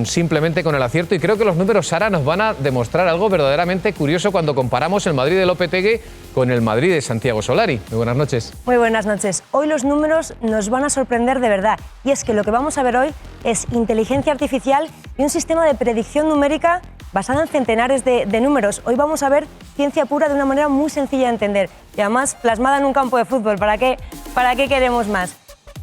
simplemente con el acierto. Y creo que los números, Sara, nos van a demostrar algo verdaderamente curioso cuando comparamos el Madrid de Lopetegui con el Madrid de Santiago Solari. Muy buenas noches. Muy buenas noches. Hoy los números nos van a sorprender de verdad. Y es que lo que vamos a ver hoy es inteligencia artificial y un sistema de predicción numérica basado en centenares de números. Hoy vamos a ver ciencia pura de una manera muy sencilla de entender y además plasmada en un campo de fútbol. ¿Para qué queremos más?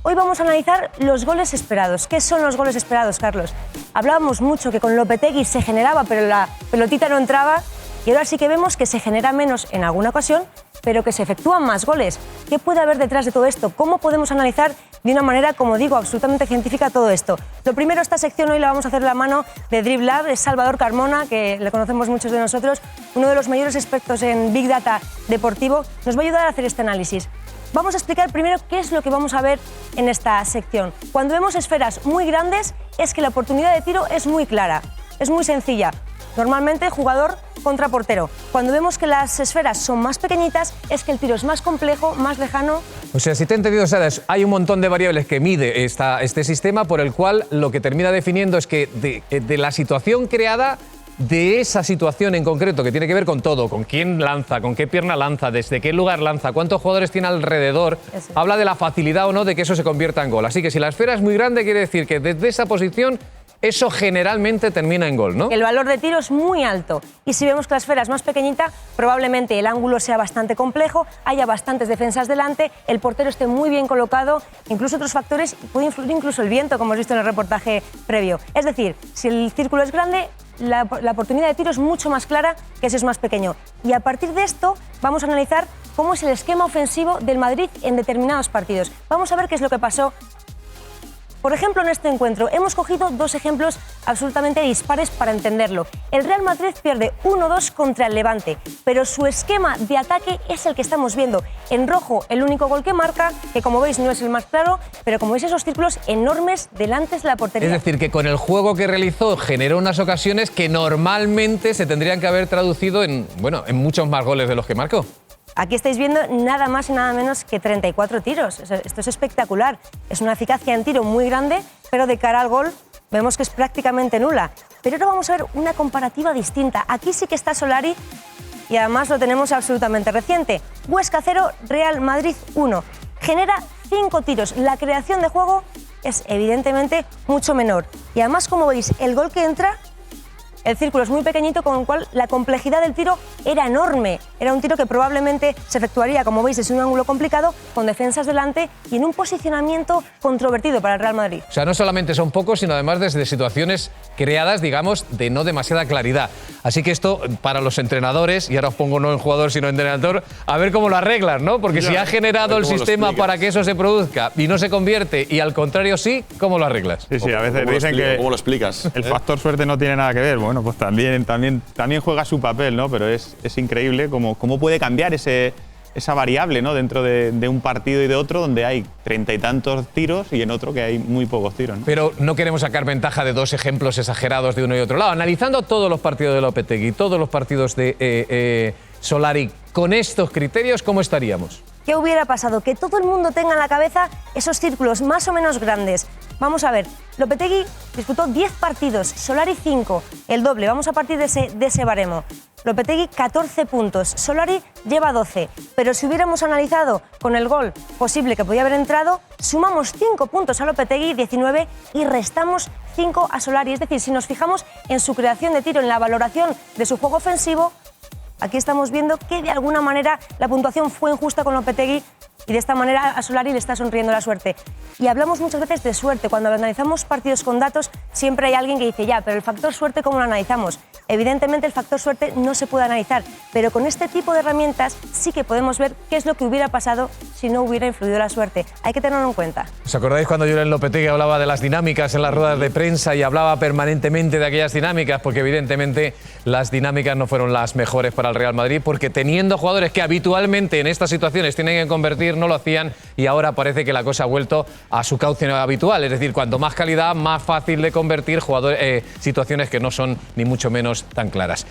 Hoy vamos a analizar los goles esperados. ¿Qué son los goles esperados, Carlos? Hablábamos mucho que con Lopetegui se generaba, pero la pelotita no entraba. Y ahora sí que vemos que se genera menos en alguna ocasión, pero que se efectúan más goles. ¿Qué puede haber detrás de todo esto? ¿Cómo podemos analizar de una manera, como digo, absolutamente científica todo esto? Lo primero, esta sección hoy la vamos a hacer de la mano de Driblab, es Salvador Carmona, que le conocemos muchos de nosotros, uno de los mayores expertos en Big Data deportivo, nos va a ayudar a hacer este análisis. Vamos a explicar primero qué es lo que vamos a ver en esta sección. Cuando vemos esferas muy grandes, es que la oportunidad de tiro es muy clara, es muy sencilla. Normalmente jugador contra portero. Cuando vemos que las esferas son más pequeñitas, es que el tiro es más complejo, más lejano. O sea, si te he entendido, Sara, hay un montón de variables que mide este sistema por el cual lo que termina definiendo es que de la situación creada, de esa situación en concreto, que tiene que ver con todo, con quién lanza, con qué pierna lanza, desde qué lugar lanza, cuántos jugadores tiene alrededor, habla de la facilidad o no de que eso se convierta en gol. Así que si la esfera es muy grande, quiere decir que desde esa posición eso generalmente termina en gol, ¿no? El valor de tiro es muy alto y si vemos que la esfera es más pequeñita, probablemente el ángulo sea bastante complejo, haya bastantes defensas delante, el portero esté muy bien colocado, incluso otros factores, puede influir incluso el viento, como hemos visto en el reportaje previo. Es decir, si el círculo es grande, la oportunidad de tiro es mucho más clara que si es más pequeño. Y a partir de esto vamos a analizar cómo es el esquema ofensivo del Madrid en determinados partidos. Vamos a ver qué es lo que pasó. Por ejemplo, en este encuentro hemos cogido dos ejemplos absolutamente dispares para entenderlo. El Real Madrid pierde 1-2 contra el Levante, pero su esquema de ataque es el que estamos viendo. En rojo, el único gol que marca, que como veis no es el más claro, pero como veis esos círculos enormes delante de la portería. Es decir, que con el juego que realizó generó unas ocasiones que normalmente se tendrían que haber traducido en muchos más goles de los que marcó. Aquí estáis viendo nada más y nada menos que 34 tiros. Esto es espectacular. Es una eficacia en tiro muy grande, pero de cara al gol vemos que es prácticamente nula. Pero ahora vamos a ver una comparativa distinta. Aquí sí que está Solari y además lo tenemos absolutamente reciente. Huesca 0, Real Madrid 1. Genera 5 tiros. La creación de juego es evidentemente mucho menor. Y además, como veis, el gol que entra, el círculo es muy pequeñito, con lo cual la complejidad del tiro era enorme. Era un tiro que probablemente se efectuaría, como veis, desde un ángulo complicado, con defensas delante y en un posicionamiento controvertido para el Real Madrid. O sea, no solamente son pocos, sino además desde situaciones creadas, digamos, de no demasiada claridad. Así que esto, para los entrenadores, y ahora os pongo no en jugador, sino en entrenador, a ver cómo lo arreglan, ¿no? Porque si ha generado el sistema para que eso se produzca y no se convierte, y al contrario sí, ¿cómo lo arreglas? Sí, a veces dicen que ¿cómo lo explicas? El factor suerte no tiene nada que ver. Bueno, pues también juega su papel, ¿no? Pero es increíble cómo puede cambiar esa variable, ¿no? Dentro de un partido y de otro, donde hay 30 y tantos tiros y en otro que hay muy pocos tiros, ¿no? Pero no queremos sacar ventaja de dos ejemplos exagerados de uno y otro lado. Analizando todos los partidos de Lopetegui, todos los partidos de Solari, con estos criterios, ¿cómo estaríamos? ¿Qué hubiera pasado? Que todo el mundo tenga en la cabeza esos círculos más o menos grandes. Vamos a ver, Lopetegui disputó 10 partidos, Solari 5, el doble. Vamos a partir de ese baremo. Lopetegui 14 puntos, Solari lleva 12. Pero si hubiéramos analizado con el gol posible que podía haber entrado, sumamos 5 puntos a Lopetegui, 19, y restamos 5 a Solari. Es decir, si nos fijamos en su creación de tiro, en la valoración de su juego ofensivo, aquí estamos viendo que de alguna manera la puntuación fue injusta con Lopetegui y de esta manera a Solari le está sonriendo la suerte. Y hablamos muchas veces de suerte. Cuando analizamos partidos con datos, siempre hay alguien que dice, ya, pero el factor suerte, ¿cómo lo analizamos? Evidentemente el factor suerte no se puede analizar, pero con este tipo de herramientas sí que podemos ver qué es lo que hubiera pasado si no hubiera influido la suerte. Hay que tenerlo en cuenta. ¿Os acordáis cuando Julen Lopetegui hablaba de las dinámicas en las ruedas de prensa y hablaba permanentemente de aquellas dinámicas? Porque evidentemente las dinámicas no fueron las mejores para el Real Madrid, porque teniendo jugadores que habitualmente en estas situaciones tienen que convertir, no lo hacían, y ahora parece que la cosa ha vuelto a su cauce habitual. Es decir, cuanto más calidad, más fácil de convertir situaciones que no son ni mucho menos tan claras.